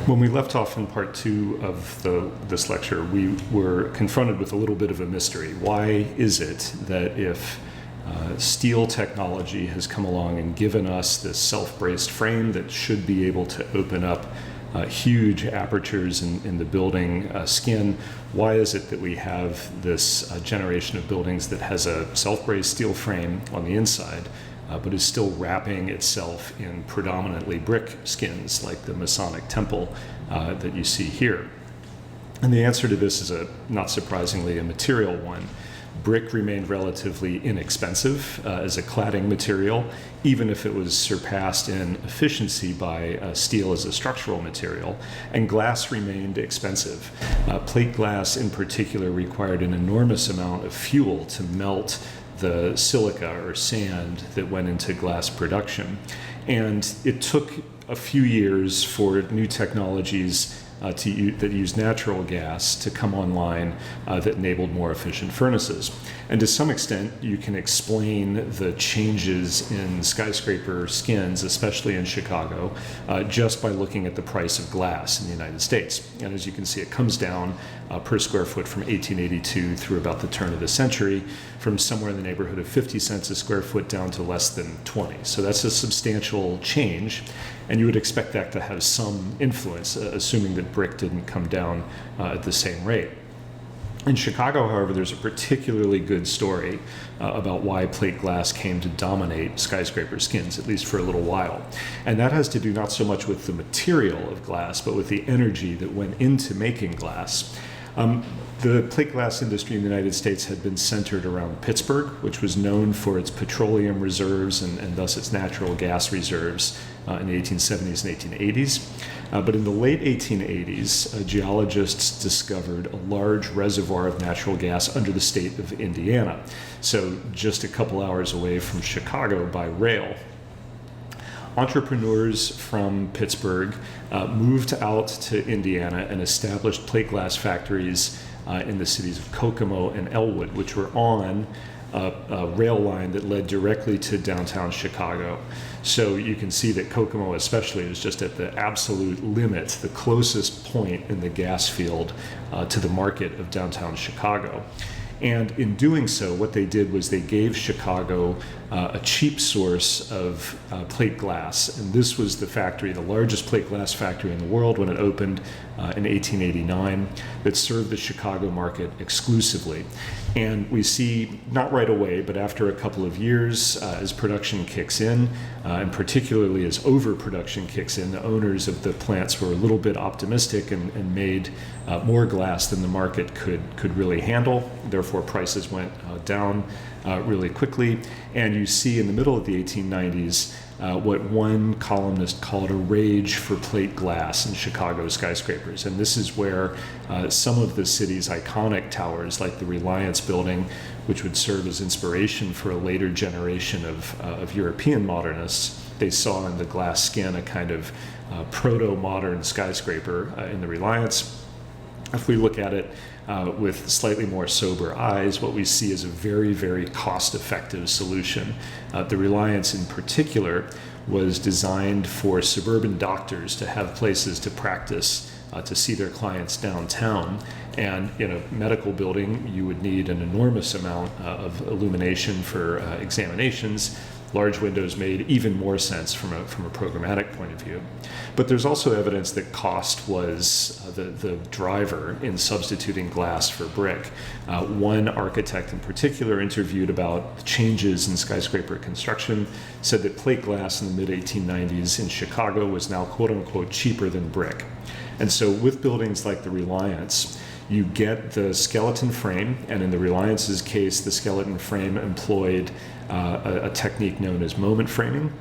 When we left off in part two of this lecture, we were confronted with a little bit of a mystery. Why is it that if steel technology has come along and given us this self-braced frame that should be able to open up huge apertures in the building skin, why is it that we have this generation of buildings that has a self-braced steel frame on the inside, but is still wrapping itself in predominantly brick skins like the Masonic temple that you see here? And the answer to this is, not surprisingly, a material one. Brick remained relatively inexpensive as a cladding material, even if it was surpassed in efficiency by steel as a structural material, and glass remained expensive. Plate glass in particular required an enormous amount of fuel to melt the silica or sand that went into glass production. And it took a few years for new technologies that use natural gas to come online that enabled more efficient furnaces. And to some extent, you can explain the changes in skyscraper skins, especially in Chicago, just by looking at the price of glass in the United States. And as you can see, it comes down per square foot from 1882 through about the turn of the century, from somewhere in the neighborhood of 50 cents a square foot down to less than 20. So that's a substantial change. And you would expect that to have some influence, assuming that brick didn't come down at the same rate. In Chicago, however, there's a particularly good story about why plate glass came to dominate skyscraper skins, at least for a little while. And that has to do not so much with the material of glass, but with the energy that went into making glass. The plate glass industry in the United States had been centered around Pittsburgh, which was known for its petroleum reserves and thus its natural gas reserves in the 1870s and 1880s. But in the late 1880s, geologists discovered a large reservoir of natural gas under the state of Indiana, so just a couple hours away from Chicago by rail. Entrepreneurs from Pittsburgh moved out to Indiana and established plate glass factories in the cities of Kokomo and Elwood, which were on a rail line that led directly to downtown Chicago. So you can see that Kokomo especially is just at the absolute limit, the closest point in the gas field to the market of downtown Chicago. And in doing so, what they did was they gave Chicago a cheap source of plate glass. And this was the factory, the largest plate glass factory in the world when it opened in 1889, that served the Chicago market exclusively. And we see, not right away, but after a couple of years, as production kicks in, and particularly as overproduction kicks in, the owners of the plants were a little bit optimistic and made more glass than the market could really handle. Therefore, prices went down really quickly. And you see in the middle of the 1890s what one columnist called a rage for plate glass in Chicago skyscrapers. And this is where some of the city's iconic towers, like the Reliance building, which would serve as inspiration for a later generation of European modernists, they saw in the glass skin a kind of proto-modern skyscraper in the Reliance. If we look at it with slightly more sober eyes, what we see is a very, very cost-effective solution. The Reliance in particular was designed for suburban doctors to have places to practice, to see their clients downtown. And in a medical building, you would need an enormous amount of illumination for examinations. Large windows made even more sense from a programmatic point of view. But there's also evidence that cost was the driver in substituting glass for brick. One architect in particular, interviewed about changes in skyscraper construction, said that plate glass in the mid-1890s in Chicago was now quote-unquote cheaper than brick. And so with buildings like the Reliance, you get the skeleton frame, and in the Reliance's case, the skeleton frame employed a technique known as moment framing.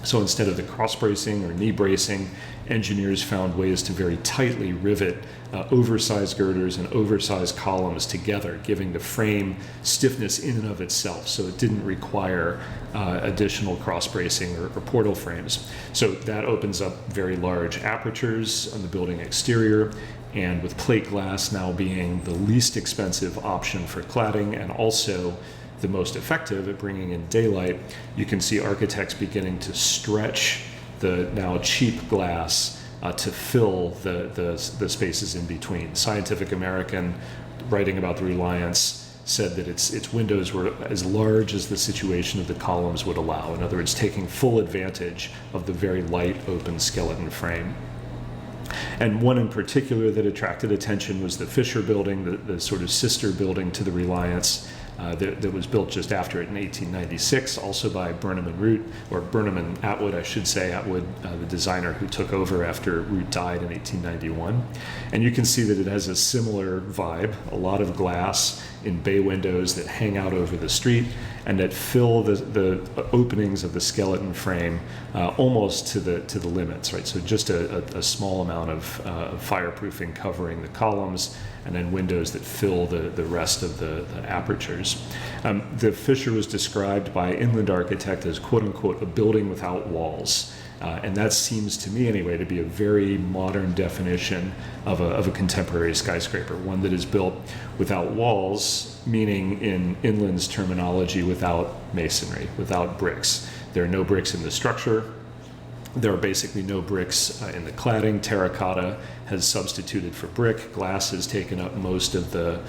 So instead of the cross bracing or knee bracing, engineers found ways to very tightly rivet oversized girders and oversized columns together, giving the frame stiffness in and of itself, so it didn't require additional cross bracing or portal frames. So that opens up very large apertures on the building exterior, and with plate glass now being the least expensive option for cladding and also the most effective at bringing in daylight, you can see architects beginning to stretch the now cheap glass to fill the spaces in between. Scientific American, writing about the Reliance, said that its windows were as large as the situation of the columns would allow. In other words, taking full advantage of the very light open skeleton frame. And one in particular that attracted attention was the Fisher Building, the sort of sister building to the Reliance, that was built just after it in 1896, also by Burnham and Root, or Burnham and Atwood, I should say. Atwood, the designer who took over after Root died in 1891. And you can see that it has a similar vibe, a lot of glass in bay windows that hang out over the street and that fill the openings of the skeleton frame almost to the limits, right? So just a small amount of fireproofing covering the columns, and then windows that fill the rest of the apertures. The Fisher was described by Inland Architect as, quote unquote, a building without walls. And that seems to me anyway to be a very modern definition of a contemporary skyscraper, one that is built without walls, meaning in Inland's terminology, without masonry, without bricks. There are no bricks in the structure. There are basically no bricks in the cladding. Terracotta has substituted for brick. Glass has taken up most of the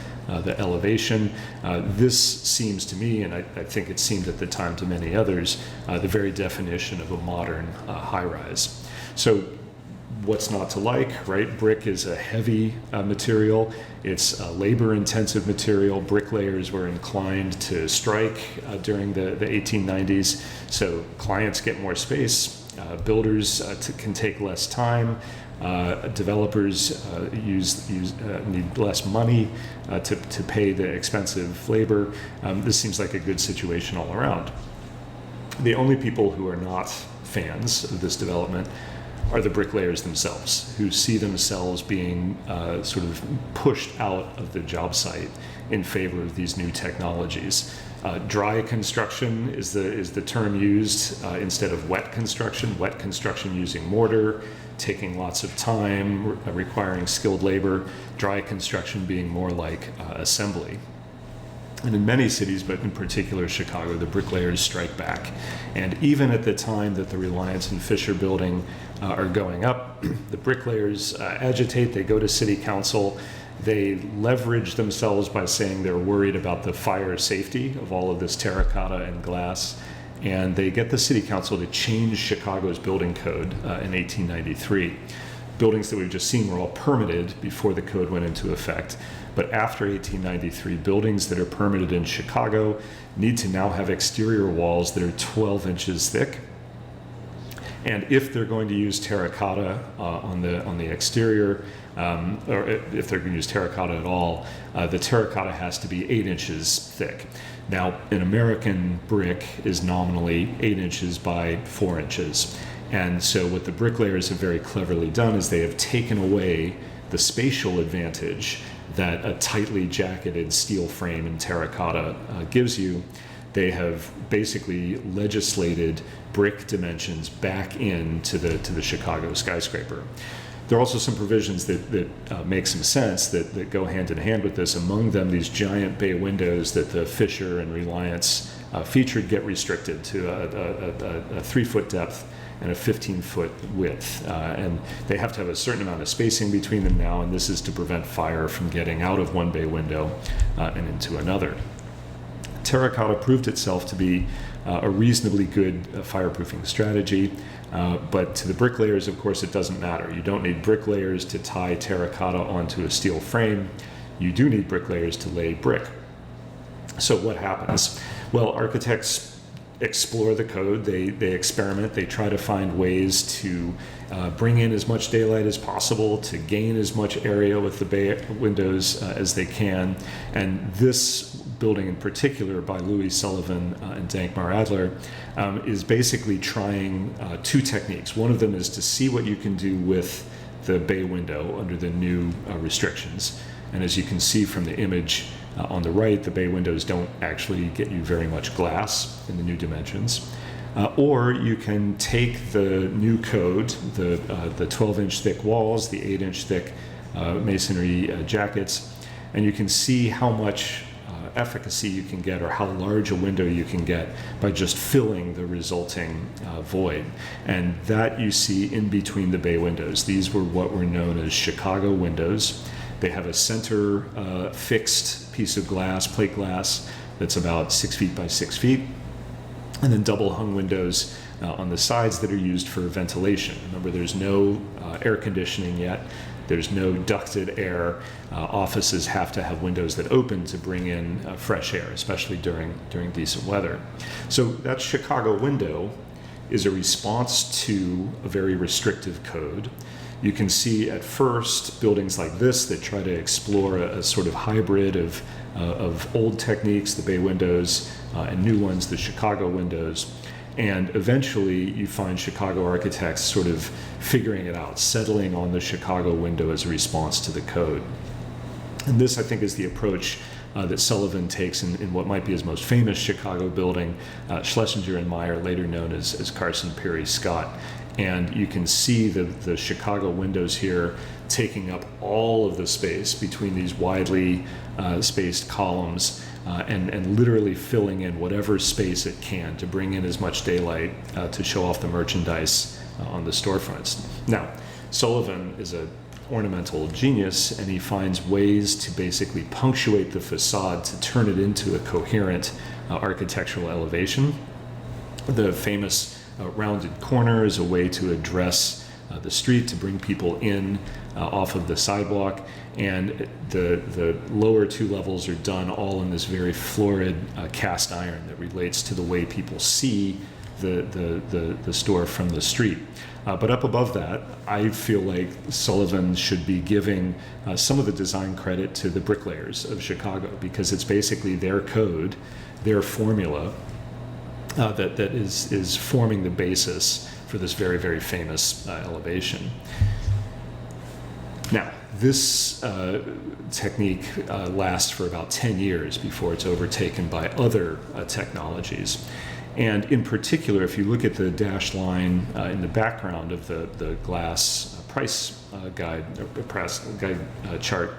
elevation. This seems to me, and I think it seemed at the time to many others, the very definition of a modern high-rise. So what's not to like, right? Brick is a heavy material. It's a labor-intensive material. Bricklayers were inclined to strike during the 1890s. So clients get more space. Builders can take less time. Developers need less money to pay the expensive labor. This seems like a good situation all around. The only people who are not fans of this development are the bricklayers themselves, who see themselves being sort of pushed out of the job site in favor of these new technologies. Dry construction is the term used instead of wet construction. Wet construction using mortar, taking lots of time, requiring skilled labor. Dry construction being more like assembly. And in many cities, but in particular Chicago, the bricklayers strike back. And even at the time that the Reliance and Fisher Building are going up, the bricklayers agitate. They go to city council. They leverage themselves by saying they're worried about the fire safety of all of this terracotta and glass. And they get the city council to change Chicago's building code in 1893. Buildings that we've just seen were all permitted before the code went into effect. But after 1893, buildings that are permitted in Chicago need to now have exterior walls that are 12 inches thick. And if they're going to use terracotta on the exterior, or if they're going to use terracotta at all, the terracotta has to be 8 inches thick. Now, an American brick is nominally 8 inches by 4 inches. And so what the bricklayers have very cleverly done is they have taken away the spatial advantage that a tightly jacketed steel frame in terracotta gives you. They have basically legislated brick dimensions back into the Chicago skyscraper. There are also some provisions that make some sense that go hand in hand with this. Among them, these giant bay windows that the Fisher and Reliance featured get restricted to a 3-foot depth and a 15-foot width. And they have to have a certain amount of spacing between them now, and this is to prevent fire from getting out of one bay window and into another. Terracotta proved itself to be a reasonably good fireproofing strategy, but to the bricklayers, of course, it doesn't matter. You don't need bricklayers to tie terracotta onto a steel frame. You do need bricklayers to lay brick. So what happens? Well, architects explore the code, they experiment, they try to find ways to bring in as much daylight as possible, to gain as much area with the bay windows as they can. And this building in particular by Louis Sullivan and Dankmar Adler is basically trying two techniques. One of them is to see what you can do with the bay window under the new restrictions. And as you can see from the image on the right, the bay windows don't actually get you very much glass in the new dimensions. Or you can take the new code, the 12-inch thick walls, the 8-inch thick masonry jackets, and you can see how much efficacy you can get, or how large a window you can get by just filling the resulting void. And that you see in between the bay windows. These were what were known as Chicago windows. They have a center fixed piece of glass, plate glass, that's about 6 feet by 6 feet, and then double hung windows on the sides that are used for ventilation. Remember, there's no air conditioning yet. There's no ducted air. Offices have to have windows that open to bring in fresh air, especially during decent weather. So that Chicago window is a response to a very restrictive code. You can see at first buildings like this that try to explore a sort of hybrid of old techniques, the bay windows, and new ones, the Chicago windows. And eventually you find Chicago architects sort of figuring it out, settling on the Chicago window as a response to the code. And this, I think, is the approach that Sullivan takes in what might be his most famous Chicago building, Schlesinger and Meyer, later known as Carson Pirie Scott. And you can see the Chicago windows here taking up all of the space between these widely spaced columns, and literally filling in whatever space it can to bring in as much daylight to show off the merchandise on the storefronts. Now, Sullivan is an ornamental genius, and he finds ways to basically punctuate the facade to turn it into a coherent architectural elevation. The famous rounded corner is a way to address the street, to bring people in off of the sidewalk, and the lower two levels are done all in this very florid cast iron that relates to the way people see the store from the street. But up above that, I feel like Sullivan should be giving some of the design credit to the bricklayers of Chicago, because it's basically their code, their formula, that is forming the basis for this very, very famous elevation. Now, this technique lasts for about 10 years before it's overtaken by other technologies. And in particular, if you look at the dashed line in the background of the glass price guide chart,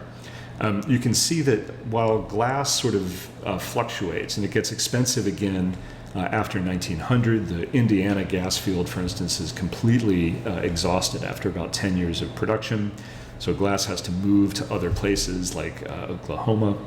you can see that while glass sort of fluctuates and it gets expensive again after 1900, the Indiana gas field, for instance, is completely exhausted after about 10 years of production. So glass has to move to other places like Oklahoma.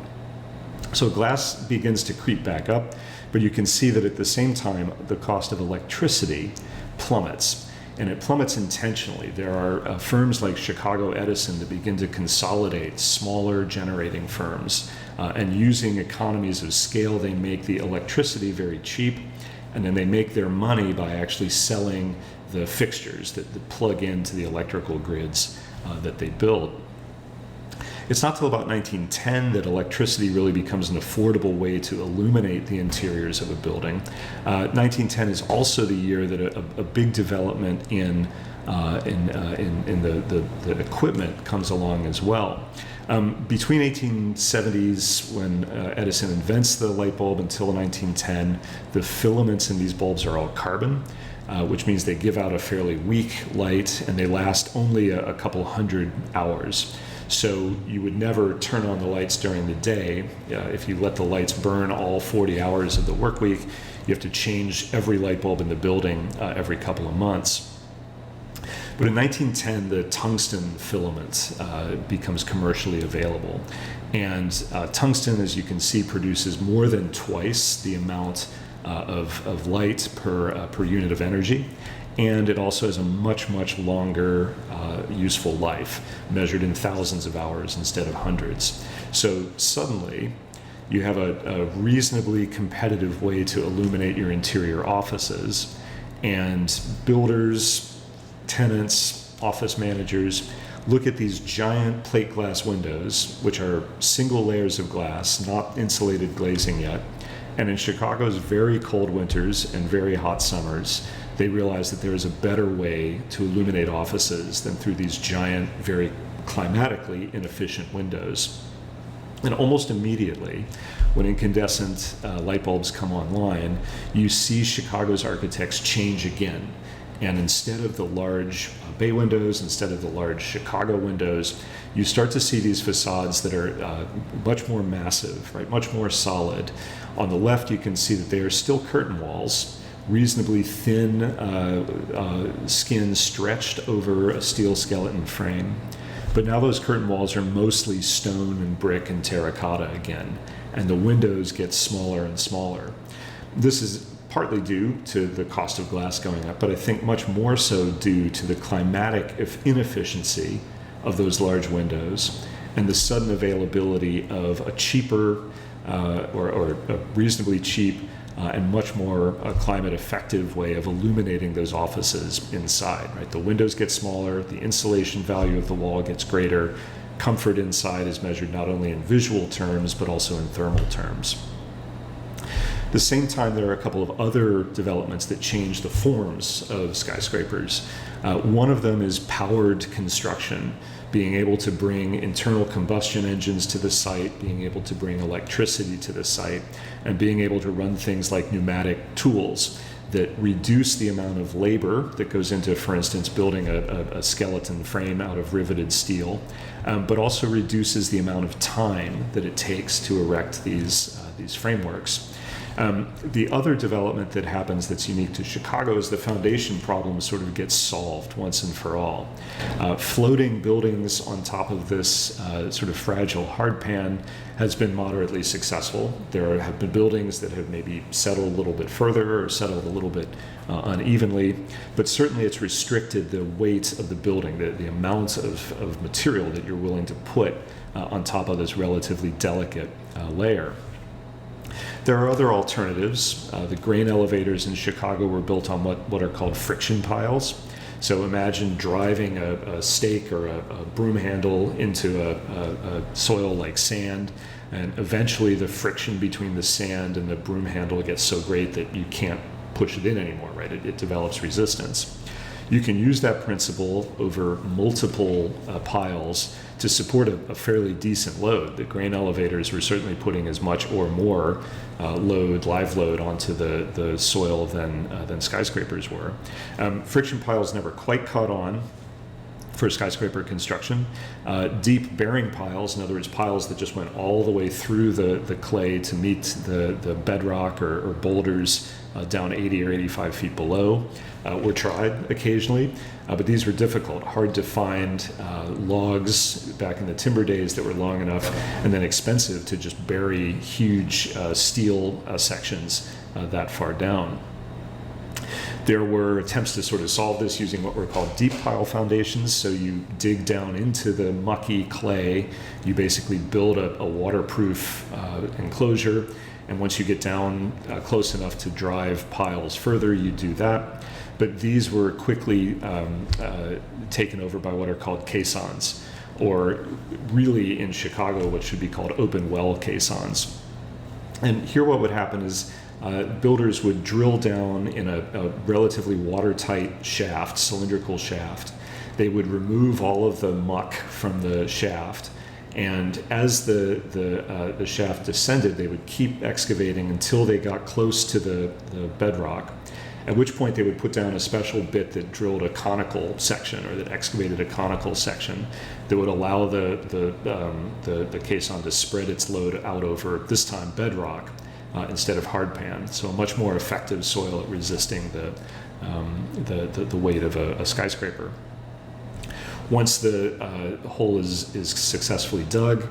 So glass begins to creep back up, but you can see that at the same time, the cost of electricity plummets, and it plummets intentionally. There are firms like Chicago Edison that begin to consolidate smaller generating firms, and using economies of scale, they make the electricity very cheap, and then they make their money by actually selling the fixtures that plug into the electrical grids that they build. It's not till about 1910 that electricity really becomes an affordable way to illuminate the interiors of a building. 1910 is also the year that a big development in the equipment comes along as well. Between 1870s, when Edison invents the light bulb, until 1910, the filaments in these bulbs are all carbon, which means they give out a fairly weak light, and they last only a couple hundred hours. So you would never turn on the lights during the day. If you let the lights burn all 40 hours of the work week, you have to change every light bulb in the building every couple of months. But in 1910, the tungsten filament becomes commercially available. And tungsten, as you can see, produces more than twice the amount of light per unit of energy. And it also has a much, much longer useful life, measured in thousands of hours instead of hundreds. So suddenly, you have a reasonably competitive way to illuminate your interior offices, and builders, tenants, office managers look at these giant plate glass windows, which are single layers of glass, not insulated glazing yet. And in Chicago's very cold winters and very hot summers, they realize that there is a better way to illuminate offices than through these giant, very climatically inefficient windows. And almost immediately, when incandescent light bulbs come online, you see Chicago's architects change again. And instead of the large bay windows, instead of the large Chicago windows, you start to see these facades that are much more massive, right? Much more solid. On the left, you can see that they are still curtain walls, reasonably thin skin stretched over a steel skeleton frame. But now those curtain walls are mostly stone and brick and terracotta again, and the windows get smaller and smaller. This is partly due to the cost of glass going up, but I think much more so due to the climatic inefficiency of those large windows and the sudden availability of a cheaper or a reasonably cheap and much more climate effective way of illuminating those offices inside, right? The windows get smaller, the insulation value of the wall gets greater, comfort inside is measured not only in visual terms, but also in thermal terms. At the same time, there are a couple of other developments that change the forms of skyscrapers. One of them is powered construction, being able to bring internal combustion engines to the site, being able to bring electricity to the site, and being able to run things like pneumatic tools that reduce the amount of labor that goes into, for instance, building a skeleton frame out of riveted steel, but also reduces the amount of time that it takes to erect these frameworks. The other development that happens that's unique to Chicago is the foundation problem sort of gets solved once and for all. Floating buildings on top of this sort of fragile hardpan has been moderately successful. There have been buildings that have maybe settled a little bit further or settled a little bit unevenly, but certainly it's restricted the weight of the building, the amount of material that you're willing to put on top of this relatively delicate layer. There are other alternatives. The grain elevators in Chicago were built on what are called friction piles. So imagine driving a stake or a broom handle into a soil like sand, and eventually the friction between the sand and the broom handle gets so great that you can't push it in anymore, right? It develops resistance. You can use that principle over multiple piles to support a fairly decent load. The grain elevators were certainly putting as much or more live load onto the soil than skyscrapers were. Friction piles never quite caught on for skyscraper construction. Deep bearing piles, in other words, piles that just went all the way through the clay to meet the bedrock or boulders down 80 or 85 feet below, were tried occasionally, but these were difficult, hard to find logs back in the timber days that were long enough, and then expensive to just bury huge steel sections that far down. There were attempts to sort of solve this using what were called deep pile foundations. So you dig down into the mucky clay, you basically build a waterproof enclosure, and once you get down close enough to drive piles further, you do that. But these were quickly taken over by what are called caissons, or really in Chicago what should be called open well caissons. And here what would happen is builders would drill down in a relatively watertight shaft, cylindrical shaft. They would remove all of the muck from the shaft, and as the shaft descended, they would keep excavating until they got close to the bedrock, at which point they would put down a special bit that drilled a conical section, or that excavated a conical section that would allow the caisson to spread its load out over, this time, bedrock instead of hardpan. So a much more effective soil at resisting the weight of a skyscraper. Once the hole is successfully dug,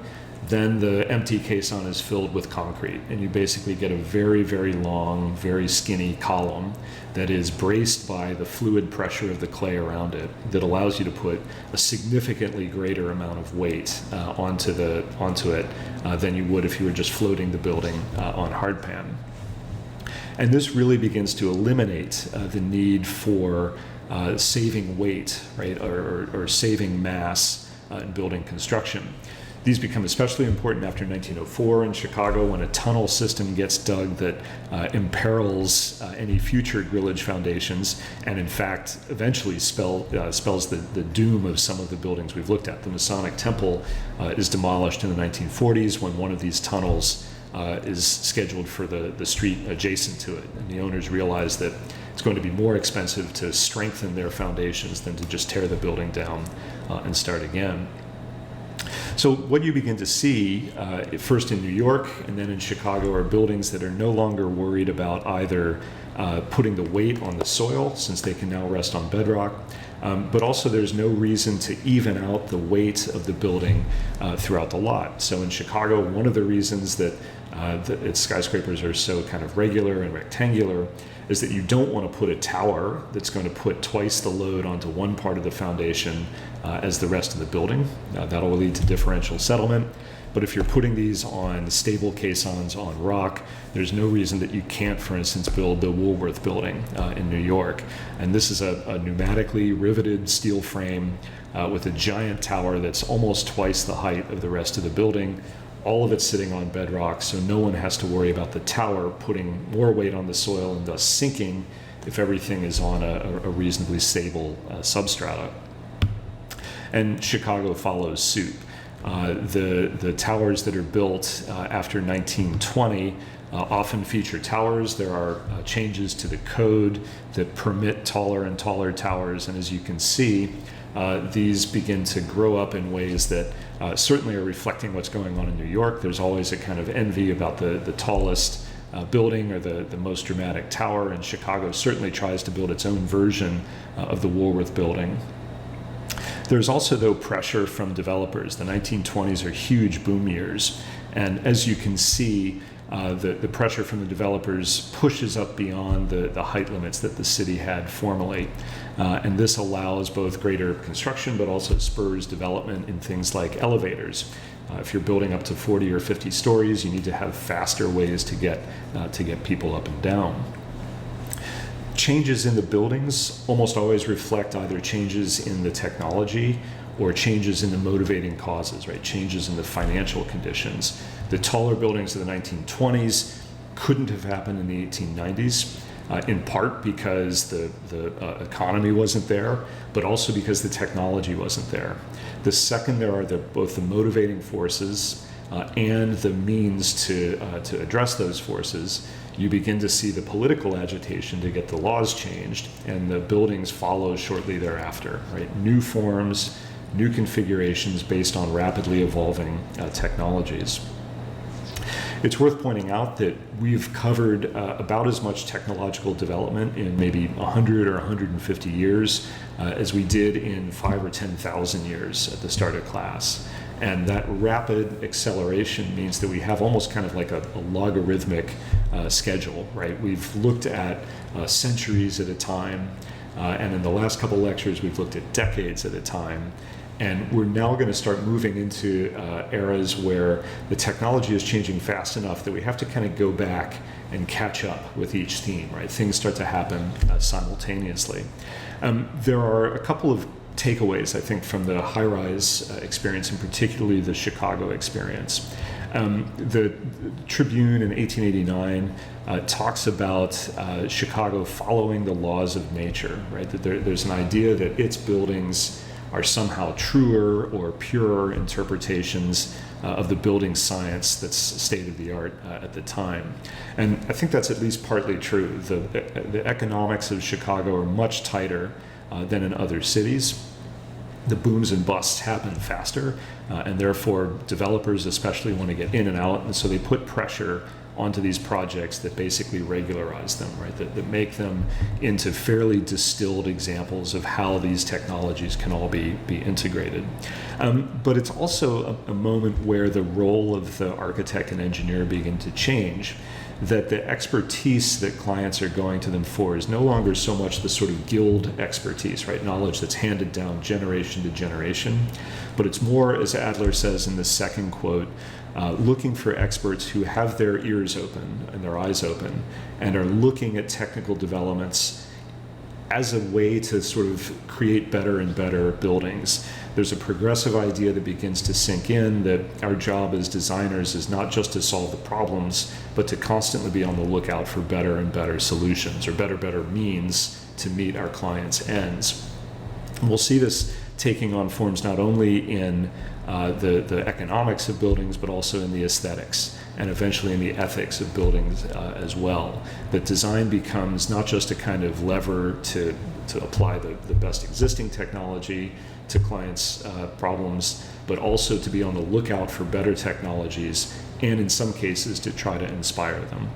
then the empty caisson is filled with concrete, and you basically get a very, very long, very skinny column that is braced by the fluid pressure of the clay around it, that allows you to put a significantly greater amount of weight onto it than you would if you were just floating the building on hardpan. And this really begins to eliminate the need for saving weight, right, or saving mass in building construction. These become especially important after 1904 in Chicago, when a tunnel system gets dug that imperils any future grillage foundations, and in fact eventually spells the doom of some of the buildings we've looked at. The Masonic Temple is demolished in the 1940s when one of these tunnels is scheduled for the street adjacent to it, and the owners realize that it's going to be more expensive to strengthen their foundations than to just tear the building down and start again. So what you begin to see, first in New York and then in Chicago, are buildings that are no longer worried about either putting the weight on the soil, since they can now rest on bedrock, but also there's no reason to even out the weight of the building throughout the lot. So in Chicago, one of the reasons that its skyscrapers are so kind of regular and rectangular is that you don't want to put a tower that's going to put twice the load onto one part of the foundation as the rest of the building. That'll lead to differential settlement. But if you're putting these on stable caissons on rock, there's no reason that you can't, for instance, build the Woolworth building in New York. And this is a pneumatically riveted steel frame with a giant tower that's almost twice the height of the rest of the building. All of it sitting on bedrock, so no one has to worry about the tower putting more weight on the soil and thus sinking if everything is on a reasonably stable substrata. And Chicago follows suit. The towers that are built after 1920 often feature towers. There are changes to the code that permit taller and taller towers, and as you can see, these begin to grow up in ways that certainly are reflecting what's going on in New York. There's always a kind of envy about the tallest building or the most dramatic tower, and Chicago certainly tries to build its own version of the Woolworth building. There's also, though, pressure from developers. The 1920s are huge boom years, and as you can see, the pressure from the developers pushes up beyond the height limits that the city had formally. And this allows both greater construction, but also spurs development in things like elevators. If you're building up to 40 or 50 stories, you need to have faster ways to get people up and down. Changes in the buildings almost always reflect either changes in the technology or changes in the motivating causes, right? Changes in the financial conditions. The taller buildings of the 1920s couldn't have happened in the 1890s, in part because the economy wasn't there, but also because the technology wasn't there. The second there are both the motivating forces and the means to address those forces, you begin to see the political agitation to get the laws changed, and the buildings follow shortly thereafter, right? New forms, new configurations based on rapidly evolving technologies. It's worth pointing out that we've covered about as much technological development in maybe 100 or 150 years as we did in 5 or 10,000 years at the start of class. And that rapid acceleration means that we have almost kind of like a logarithmic schedule, right? We've looked at centuries at a time, and in the last couple lectures, we've looked at decades at a time. And we're now going to start moving into eras where the technology is changing fast enough that we have to kind of go back and catch up with each theme, right? Things start to happen simultaneously. There are a couple of takeaways, I think, from the high-rise experience, and particularly the Chicago experience. The Tribune in 1889 talks about Chicago following the laws of nature, right? That there's an idea that its buildings are somehow truer or purer interpretations of the building science that's state-of-the-art at the time. And I think that's at least partly true. The economics of Chicago are much tighter than in other cities. The booms and busts happen faster, and therefore developers especially want to get in and out, and so they put pressure onto these projects that basically regularize them, right? That make them into fairly distilled examples of how these technologies can all be integrated. But it's also a moment where the role of the architect and engineer begin to change, that the expertise that clients are going to them for is no longer so much the sort of guild expertise, right? Knowledge that's handed down generation to generation, but it's more, as Adler says in the second quote, looking for experts who have their ears open and their eyes open and are looking at technical developments as a way to sort of create better and better buildings. There's a progressive idea that begins to sink in that our job as designers is not just to solve the problems, but to constantly be on the lookout for better and better solutions or better means to meet our clients' ends. And we'll see this taking on forms not only in the economics of buildings, but also in the aesthetics and eventually in the ethics of buildings as well. That design becomes not just a kind of lever to apply the best existing technology to clients' problems, but also to be on the lookout for better technologies, and in some cases to try to inspire them.